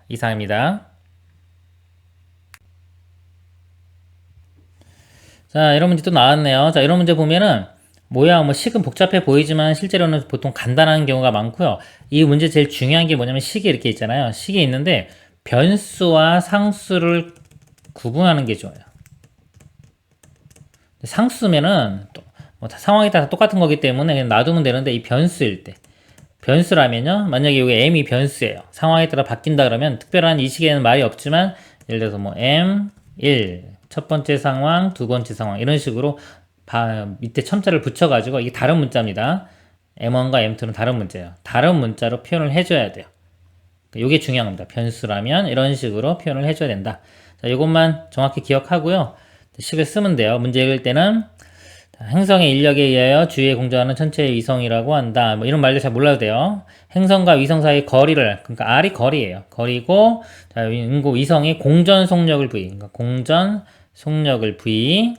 이상입니다. 자, 이런 문제 또 나왔네요. 자, 이런 문제 보면은 뭐야, 뭐 식은 복잡해 보이지만 실제로는 보통 간단한 경우가 많고요. 이 문제 제일 중요한 게 뭐냐면 식이 이렇게 있잖아요. 식이 있는데 변수와 상수를 구분하는 게 좋아요. 상수면은 또 뭐 상황에 따라 똑같은 거기 때문에 그냥 놔두면 되는데 이 변수일 때 변수라면요. 만약에 여기 m이 변수예요. 상황에 따라 바뀐다 그러면 특별한 이 식에는 말이 없지만 예를 들어서 뭐 m1 첫 번째 상황, 두 번째 상황 이런 식으로 밑에 첨자를 붙여가지고 이게 다른 문자입니다. m1과 m2는 다른 문자예요. 다른 문자로 표현을 해줘야 돼요. 이게 중요한 겁니다. 변수라면 이런 식으로 표현을 해줘야 된다. 자, 이것만 정확히 기억하고요. 식을 쓰면 돼요. 문제 읽을 때는 행성의 인력에 의하여 주위에 공전하는 천체의 위성이라고 한다. 뭐 이런 말들 잘 몰라도 돼요. 행성과 위성 사이의 거리를, 그러니까 R이 거리예요. 거리고, 자, 위성이 공전 속력을 V, 그러니까 공전 속력을 V,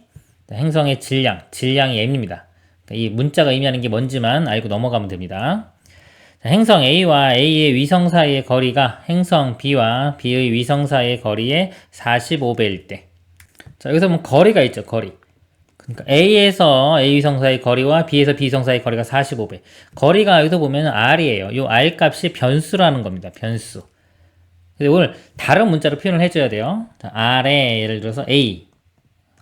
행성의 질량이 M입니다. 그러니까 이 문자가 의미하는 게 뭔지만 알고 넘어가면 됩니다. 자, 행성 A와 A의 위성 사이의 거리가 행성 B와 B의 위성 사이의 거리의 45배일 때. 자, 여기서 뭐 거리가 있죠, 거리. 그러니까 A에서 A 위성 사이 거리와 B에서 B 위성 사이 거리가 45배. 거리가 여기서 보면 R이에요. 이 R 값이 변수라는 겁니다. 변수. 근데 오늘 다른 문자로 표현을 해줘야 돼요. 자, R에 예를 들어서 A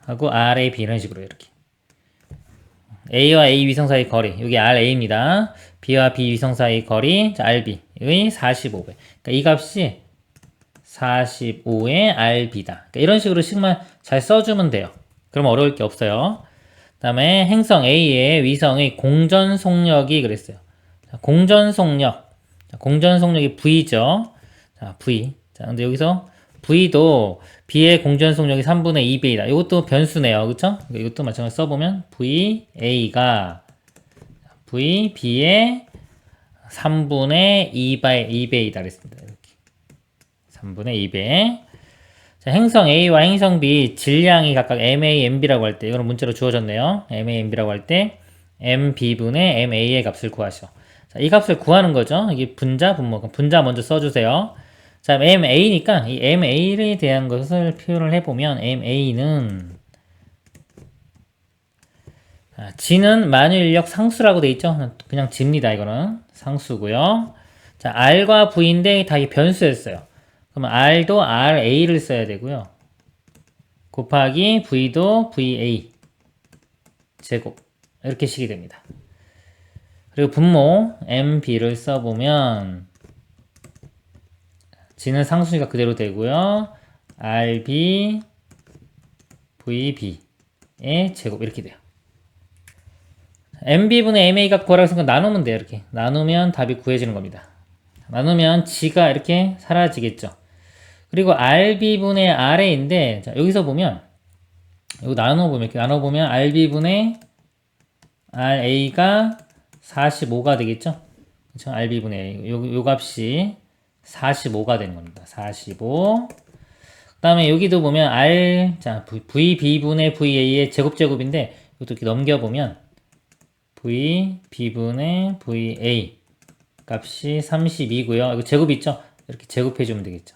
하고 R에 B 이런 식으로 이렇게. A와 A 위성 사이 거리. 여기 RA입니다. B와 B 위성 사이 거리. 자, RB의 45배. 그러니까 이 값이 45의 RB다. 그러니까 이런 식으로 식만 잘 써주면 돼요. 그럼 어려울 게 없어요. 그 다음에 행성 A의 위성의 공전 속력이 그랬어요. 자, 공전 속력. 자, 공전 속력이 V죠. 자, V. 자, 근데 여기서 V도 b의 공전속력이 3분의 2배이다. 이것도 변수네요. 그쵸? 이것도 마찬가지로 써보면 VA가 VB의 3분의 2배이다. 그랬습니다. 이렇게. 3분의 2배. 자, 행성 A와 행성 B 질량이 각각 MA, MB라고 할 때, 이거는 문자로 주어졌네요. MA, MB라고 할 때, MB분의 MA의 값을 구하시오. 자, 이 값을 구하는 거죠. 이게 분자, 분모. 분자 먼저 써주세요. 자, MA니까 이 MA에 대한 것을 표현을 해보면 MA는 G는 만유인력 상수라고 돼 있죠. 그냥 G입니다. 이거는 상수고요. 자, R과 V인데 다 이 변수였어요. 그러면 R도 RA를 써야 되고요. 곱하기 V도 VA 제곱 이렇게 식이 됩니다. 그리고 분모 MB를 써보면 G는 상수니까 그대로 되고요. RB VB의 제곱 이렇게 돼요. MB분의 MA 값 구하라고 해서 나누면 돼요. 이렇게 나누면 답이 구해지는 겁니다. 나누면 G가 이렇게 사라지겠죠. 그리고 RB분의 RA인데 자, 여기서 보면 이거 나눠보면 이렇게 나눠보면 RB분의 RA가 45가 되겠죠. 그렇죠? RB분의 A 요 값이 45가 되는 겁니다. 45. 그 다음에 여기도 보면 자, VB분의 VA의 제곱인데 이것도 이렇게 넘겨보면 VB분의 VA 값이 32고요. 이거 제곱 있죠? 이렇게 제곱해주면 되겠죠.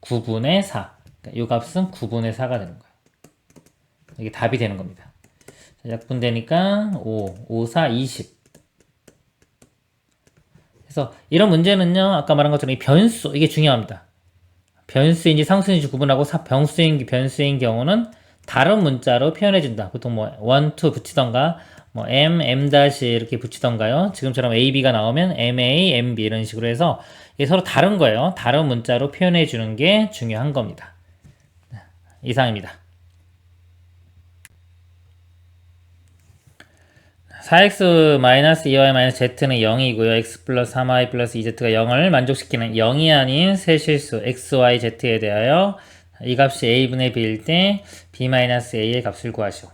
9분의 4. 그러니까 이 값은 9분의 4가 되는 거예요. 이게 답이 되는 겁니다. 자, 약분되니까 5, 4, 20. 그래서 이런 문제는요, 아까 말한 것처럼 이 변수, 이게 중요합니다. 변수인지 상수인지 구분하고 변수인 경우는 다른 문자로 표현해준다. 보통 뭐 1, 2 붙이던가 뭐 M, M- 이렇게 붙이던가요. 지금처럼 A, B가 나오면 MA, MB 이런 식으로 해서 이게 서로 다른 거예요. 다른 문자로 표현해주는 게 중요한 겁니다. 이상입니다. 4x-2y-z는 0이고요. x 플러스 3y 플러스 2z가 0을 만족시키는 0이 아닌 세 실수 x, y, z에 대하여 이 값이 a분의 b일 때 b-a의 값을 구하시오.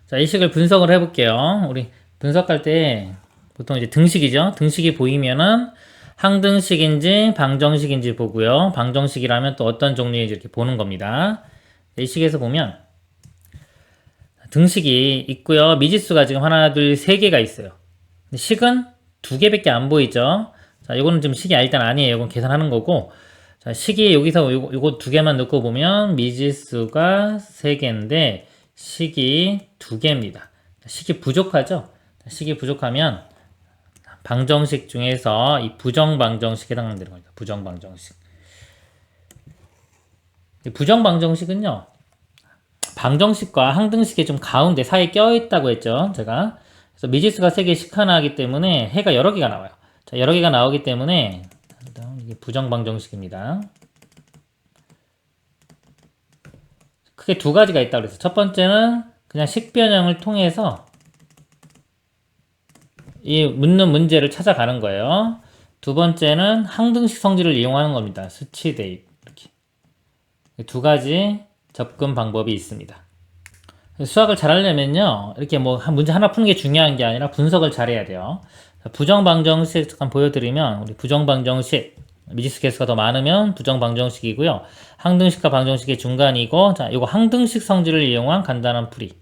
자, 이 식을 분석을 해볼게요. 우리 분석할 때 보통 이제 등식이죠. 등식이 보이면은 항등식인지 방정식인지 보고요. 방정식이라면 또 어떤 종류인지 이렇게 보는 겁니다. 이 식에서 보면 등식이 있고요. 미지수가 지금 하나, 둘, 세 개가 있어요. 식은 두 개밖에 안 보이죠. 자, 이거는 지금 식이 일단 아니에요. 이건 계산하는 거고. 자, 식이 여기서 요거 두 개만 넣고 보면 미지수가 세 개인데 식이 두 개입니다. 식이 부족하죠? 식이 부족하면 방정식 중에서 이 부정방정식에 해당되는 겁니다. 부정방정식. 이 부정방정식은요. 방정식과 항등식이 좀 가운데 사이에 껴있다고 했죠. 제가. 그래서 미지수가 3개 식 하나 하기 때문에 해가 여러 개가 나와요. 자, 여러 개가 나오기 때문에 이게 부정방정식입니다. 크게 두 가지가 있다고 그랬어요. 첫 번째는 그냥 식변형을 통해서 이 묻는 문제를 찾아가는 거예요. 두 번째는 항등식 성질을 이용하는 겁니다. 수치 대입. 이렇게. 두 가지 접근 방법이 있습니다. 수학을 잘하려면요, 이렇게 뭐 문제 하나 푸는 게 중요한 게 아니라 분석을 잘해야 돼요. 부정방정식 잠깐 보여드리면, 우리 부정방정식, 미지수 개수가 더 많으면 부정방정식이고요. 항등식과 방정식의 중간이고, 자, 요거 항등식 성질을 이용한 간단한 풀이.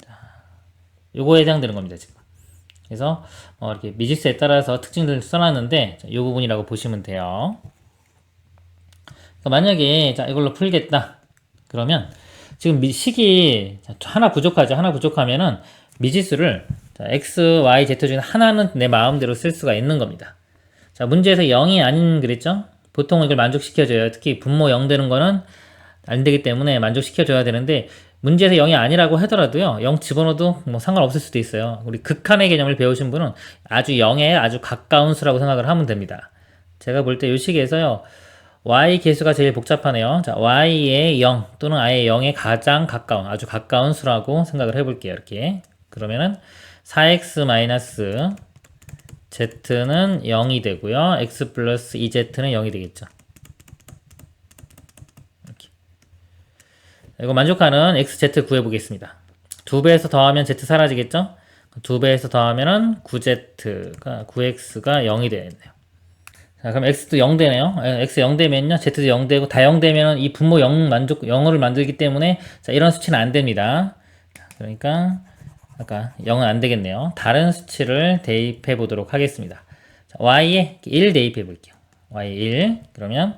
자, 요거에 해당되는 겁니다, 지금. 그래서, 이렇게 미지수에 따라서 특징들을 써놨는데, 이 부분이라고 보시면 돼요. 만약에, 자, 이걸로 풀겠다. 그러면, 지금 식이 하나 부족하죠. 하나 부족하면은 미지수를 x, y, z 중에 하나는 내 마음대로 쓸 수가 있는 겁니다. 자, 문제에서 0이 아닌 그랬죠? 보통 이걸 만족시켜줘요. 특히 분모 0 되는 거는 안 되기 때문에 만족시켜줘야 되는데 문제에서 0이 아니라고 하더라도요. 0 집어넣어도 뭐 상관없을 수도 있어요. 우리 극한의 개념을 배우신 분은 아주 0에 아주 가까운 수라고 생각을 하면 됩니다. 제가 볼 때 이 식에서요. y 개수가 제일 복잡하네요. 자, y의 0 또는 아예 0에 가장 가까운, 아주 가까운 수라고 생각을 해볼게요. 이렇게. 그러면은 4x-z는 0이 되고요. x 플러스 2z는 0이 되겠죠. 이거 만족하는 xz 구해보겠습니다. 2배에서 더하면 z 사라지겠죠? 2배에서 더하면은 9z가 9x가 0이 되겠네요. 자, 그럼 x도 0 되네요. x 0 되면요, z도 0 되고, 다 0 되면은 이 분모 0을 만들기 때문에, 자, 이런 수치는 안 됩니다. 그러니까, 아까 0은 안 되겠네요. 다른 수치를 대입해 보도록 하겠습니다. 자, y에 1 대입해 볼게요. y 1. 그러면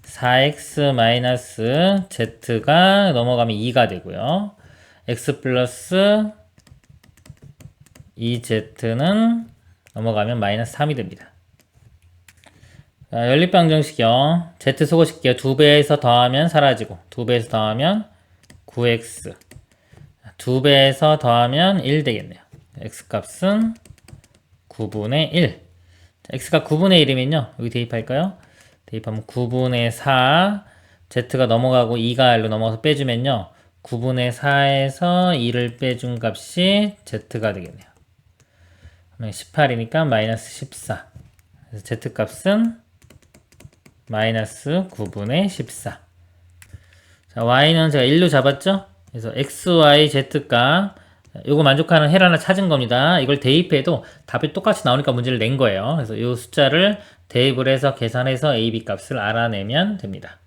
4x-z가 넘어가면 2가 되고요. x 플러스 2z는 넘어가면 마이너스 3이 됩니다. 자, 연립방정식이요. z 소거시킬게요. 2배에서 더하면 사라지고, 2배에서 더하면 9x, 2배에서 더하면 1 되겠네요. x 값은 9분의 1. 자, x가 9분의 1이면요. 여기 대입할까요? 대입하면 9분의 4, z가 넘어가고 2가 1로 넘어가서 빼주면요. 9분의 4에서 2를 빼준 값이 z가 되겠네요. 18이니까 마이너스 14. 그래서 z 값은 마이너스 9분의 14. 자, y는 제가 1로 잡았죠? 그래서 x, y, z 값 요거 만족하는 해를 하나 찾은 겁니다. 이걸 대입해도 답이 똑같이 나오니까 문제를 낸 거예요. 그래서 이 숫자를 대입을 해서 계산해서 a, b 값을 알아내면 됩니다.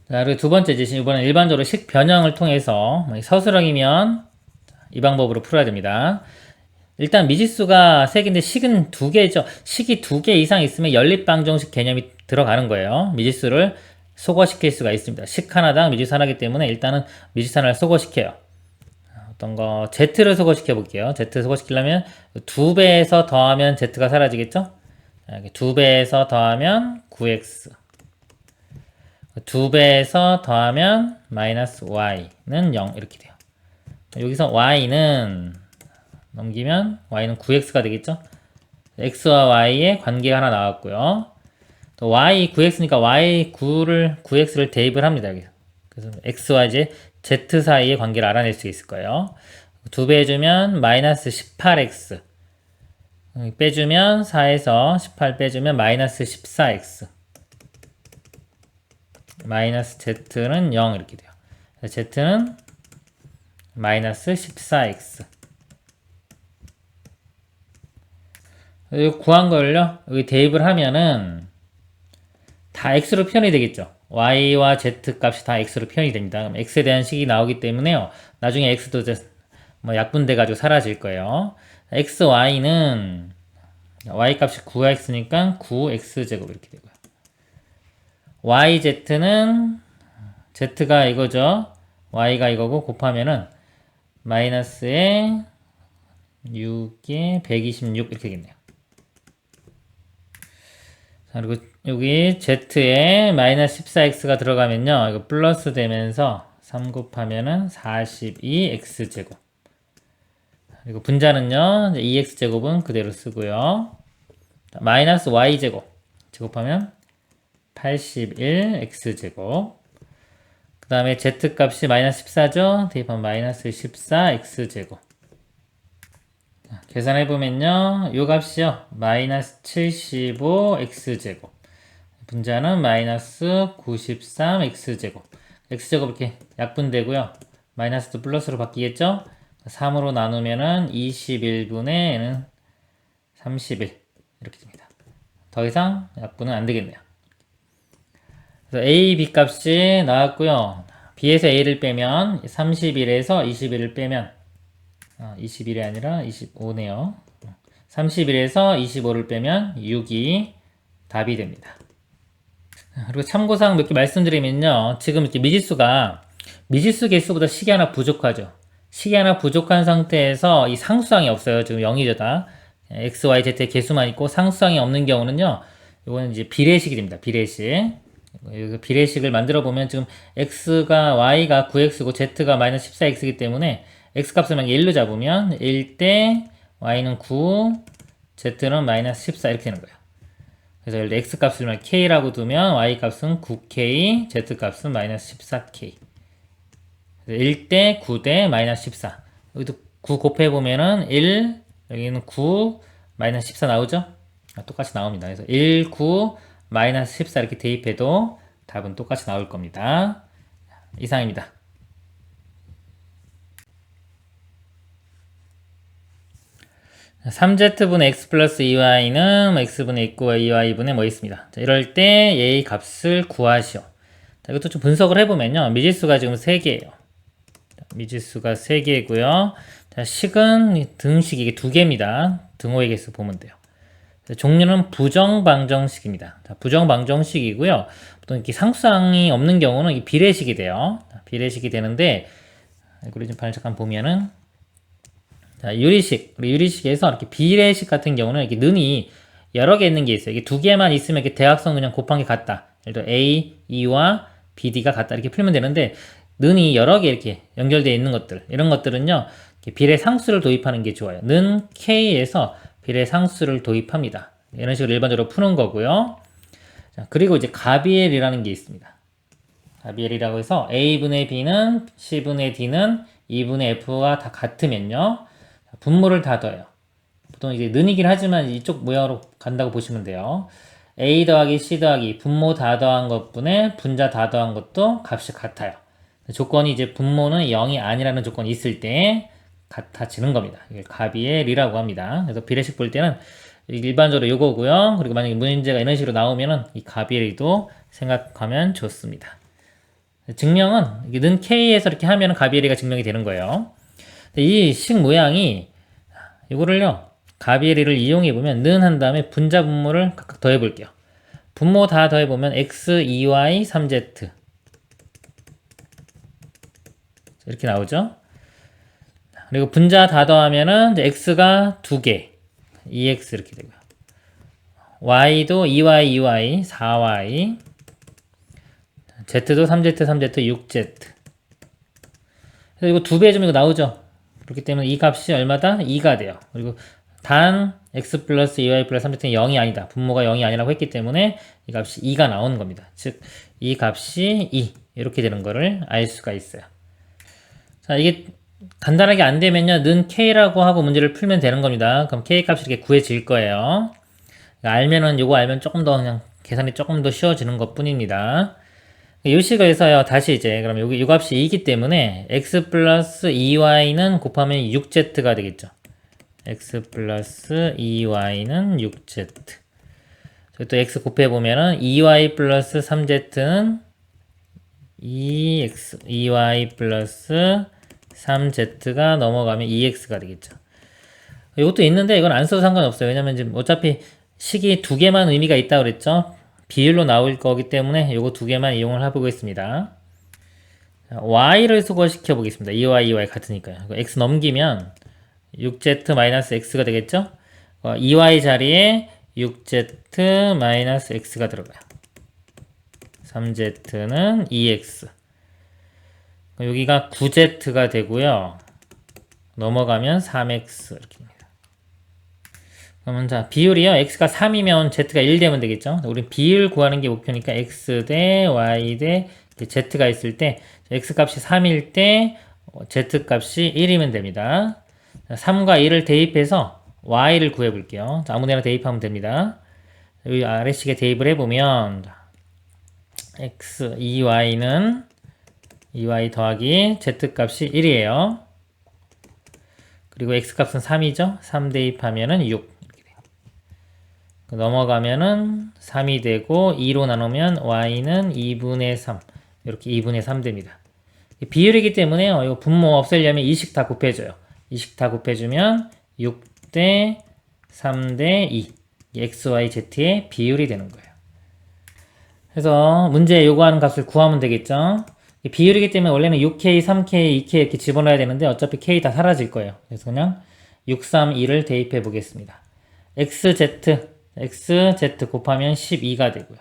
자, 그리고 두 번째 지신, 이번엔 일반적으로 식 변형을 통해서 서술형이면 이 방법으로 풀어야 됩니다. 일단 미지수가 3개인데 식은 2개죠. 식이 2개 이상 있으면 연립방정식 개념이 들어가는 거예요. 미지수를 소거시킬 수가 있습니다. 식 하나당 미지수 하나이기 때문에 일단은 미지수 하나를 소거시켜요. 어떤 거 z를 소거시켜 볼게요. z 소거시키려면 2배에서 더하면 z가 사라지겠죠? 2배에서 더하면 9x, 2배에서 더하면 마이너스 y는 0 이렇게 돼요. 여기서 y는 넘기면 y는 9x가 되겠죠? x와 y의 관계가 하나 나왔고요. 또 y 9x니까 y 9x를 대입을 합니다. 여기서. 그래서 x와 이제 z 사이의 관계를 알아낼 수 있을 거예요. 2배 해주면 마이너스 18x, 빼주면 4에서 18 빼주면 마이너스 14x, 마이너스 z는 0 이렇게 돼요. z는 마이너스 14x. 여기 구한 걸요, 여기 대입을 하면은 다 x로 표현이 되겠죠. y와 z 값이 다 x로 표현이 됩니다. 그럼 x에 대한 식이 나오기 때문에요. 나중에 x도 뭐 약분돼 가지고 사라질 거예요. x, y는 y 값이 9x니까 9x제곱 이렇게 되고요. y, z는 z가 이거죠. y가 이거고 곱하면은 마이너스에 6에 126 이렇게 되겠네요. 자, 그리고 여기 z에 마이너스 14x가 들어가면요. 이거 플러스 되면서 3 곱하면은 42x제곱. 그리고 분자는요. 2x제곱은 그대로 쓰고요. 마이너스 y제곱. 제곱하면 81x제곱. 그 다음에 z값이 마이너스 14죠. 대입하면 마이너스 14x제곱. 계산해보면요. 요 값이요. 마이너스 75x제곱. 분자는 마이너스 93x제곱. x제곱 이렇게 약분되고요. 마이너스도 플러스로 바뀌겠죠? 3으로 나누면은 21분의 31. 이렇게 됩니다. 더 이상 약분은 안 되겠네요. 그래서 a, b 값이 나왔고요. b에서 a를 빼면 31에서 21을 빼면 21이 아니라 25네요. 31에서 25를 빼면 6이 답이 됩니다. 그리고 참고사항 몇 개 말씀드리면요. 지금 이렇게 미지수 개수보다 식이 하나 부족하죠. 식이 하나 부족한 상태에서 이 상수항이 없어요. 지금 0이죠 다. x, y, z의 개수만 있고 상수항이 없는 경우는요. 이거는 이제 비례식이 됩니다. 비례식. 비례식을 만들어 보면 지금 x가 y가 9x고 z가 마이너스 14x이기 때문에 x값을 만약 1로 잡으면 1대 y는 9, z는 마이너스 14 이렇게 되는 거예요. 그래서 예를 들어 x값을 만약 k라고 두면 y값은 9k, z값은 마이너스 14k. 1대 9대 마이너스 14. 여기도 9 곱해보면은 1, 여기는 9, 마이너스 14 나오죠? 똑같이 나옵니다. 그래서 1, 9, 마이너스 14 이렇게 대입해도 답은 똑같이 나올 겁니다. 이상입니다. 3z분의 x 플러스 2y는 뭐 x분의 있고 2y분의 뭐 있습니다. 자, 이럴 때 a 값을 구하시오. 자, 이것도 좀 분석을 해보면요. 미지수가 지금 3개예요. 미지수가 3개고요. 자, 식은 등식 이게 2개입니다. 등호의 개수 보면 돼요. 종류는 부정방정식입니다. 자, 부정방정식이고요. 보통 이렇게 상수항이 없는 경우는 이 비례식이 돼요. 자, 비례식이 되는데 알고리즘판을 잠깐 보면은 자, 유리식에서 이렇게 비례식 같은 경우는 이렇게 는이 여러 개 있는 게 있어요. 이게 2개만 있으면 이렇게 대각선 그냥 곱한 게 같다. 예를 들어 A, E와 BD가 같다. 이렇게 풀면 되는데 는이 여러 개 이렇게 연결되어 있는 것들 이런 것들은요 비례 상수를 도입하는 게 좋아요. 는 K에서 비례 상수를 도입합니다. 이런 식으로 일반적으로 푸는 거고요. 자, 그리고 이제 가비엘이라는 게 있습니다. 가비엘이라고 해서 A분의 B는 C분의 D는 2분의 F와 다 같으면요 분모를 다 더해요. 보통 이제 는이긴 하지만 이쪽 모양으로 간다고 보시면 돼요. A 더하기 C 더하기 분모 다 더한 것분의 분자 다 더한 것도 값이 같아요. 조건이 이제 분모는 0이 아니라는 조건이 있을 때 같아지는 겁니다. 이게 가비엘이라고 합니다. 그래서 비례식 볼 때는 일반적으로 요거고요. 그리고 만약에 문제가 이런 식으로 나오면은 이 가비엘이도 생각하면 좋습니다. 증명은 는 K에서 이렇게 하면 가비엘이가 증명이 되는 거예요. 이 식 모양이 이거를요 가비엘이를 이용해 보면 는 한 다음에 분자 분모를 각각 더해 볼게요. 분모 다 더해 보면 x, 2y, 3z 이렇게 나오죠. 그리고 분자 다 더하면은 이제 x가 2개 2x 이렇게 되고요. y도 2y, 2y, 4y z도 3z, 3z, 6z 그래서 이거 2배 해주면 이거 나오죠. 그렇기 때문에 이 값이 얼마다? 2가 돼요. 그리고 단 x 플러스 2y 플러스 3z는 0이 아니다. 분모가 0이 아니라고 했기 때문에 이 값이 2가 나오는 겁니다. 즉 이 값이 2 이렇게 되는 거를 알 수가 있어요. 자, 이게 간단하게 안 되면요 는 k라고 하고 문제를 풀면 되는 겁니다. 그럼 k 값이 이렇게 구해질 거예요. 알면은 요거 알면 조금 더 그냥 계산이 조금 더 쉬워지는 것 뿐입니다. 이 식에서요 다시 이제 그럼 여기 이 값이 2이기 때문에 x 플러스 2y는 곱하면 6z가 되겠죠. x 플러스 2y는 6z. 또 x 곱해보면은 2y 플러스 3z는 2x, 2y 플러스 3z가 넘어가면 2x가 되겠죠. 이것도 있는데 이건 안 써도 상관없어요. 왜냐면 지금 어차피 식이 2개만 의미가 있다고 그랬죠. 비율로 나올 거기 때문에 이거 2개만 이용을 해보겠습니다. y를 수거시켜 보겠습니다. 2y, 2y 같으니까요. x 넘기면 6z-x가 되겠죠? 2y 자리에 6z-x가 들어가요. 3z는 2x. 여기가 9z가 되고요. 넘어가면 3x 이렇게 됩니다. 그러면 자 비율이요. x가 3이면 z가 1 되면 되겠죠. 우리 비율 구하는 게 목표니까 x 대 y 대 z가 있을 때 x 값이 3일 때 z 값이 1이면 됩니다. 3과 1을 대입해서 y를 구해 볼게요. 아무데나 대입하면 됩니다. 여기 아래식에 대입을 해보면 x 2y는 2y 더하기 z 값이 1이에요. 그리고 x 값은 3이죠. 3 대입하면은 6 이렇게 돼요. 넘어가면은 3이 되고 2로 나누면 y는 2분의 3 이렇게 2분의 3 됩니다. 비율이기 때문에 이거 분모 없애려면 2식 다 곱해줘요. 2식 다 곱해주면 6대 3대 2 x, y, z의 비율이 되는 거예요. 그래서 문제에 요구하는 값을 구하면 되겠죠. 비율이기 때문에 원래는 6k, 3k, 2k 이렇게 집어넣어야 되는데 어차피 k 다 사라질 거예요. 그래서 그냥 6, 3, 2를 대입해 보겠습니다. xz 곱하면 12가 되고요.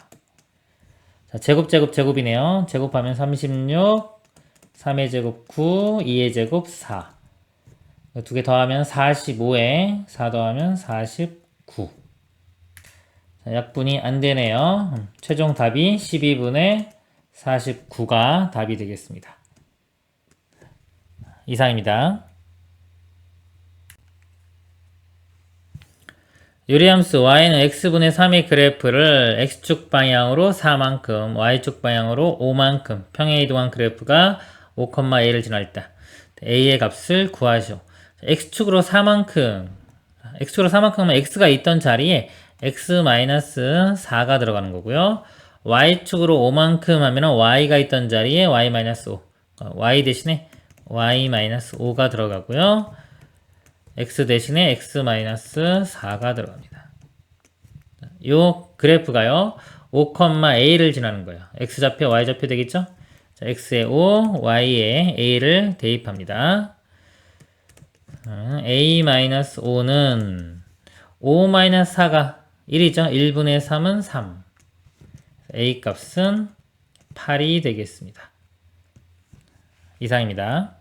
자, 제곱이네요. 제곱하면 36, 3의 제곱 9, 2의 제곱 4. 두 개 더하면 45에 4 더하면 49. 자, 약분이 안 되네요. 최종 답이 12분의 49가 답이 되겠습니다. 이상입니다. 요리함수 y는 x분의 3의 그래프를 x축 방향으로 4만큼, y축 방향으로 5만큼 평행 이동한 그래프가 5,a를 지날 때 a의 값을 구하시오. x축으로 4만큼 x축으로 4만큼 하면 x가 있던 자리에 x-4가 들어가는 거고요. y축으로 5만큼 하면 y가 있던 자리에 y-5. y 대신에 y-5가 들어가고요. x 대신에 x-4가 들어갑니다. 요 그래프가요. 5,a를 지나는 거예요. x좌표, y좌표 되겠죠? 자, x에 5, y에 a를 대입합니다. a-5는 5-4가 1이죠. 1분의 3은 3. a 값은 8이 되겠습니다. 이상입니다.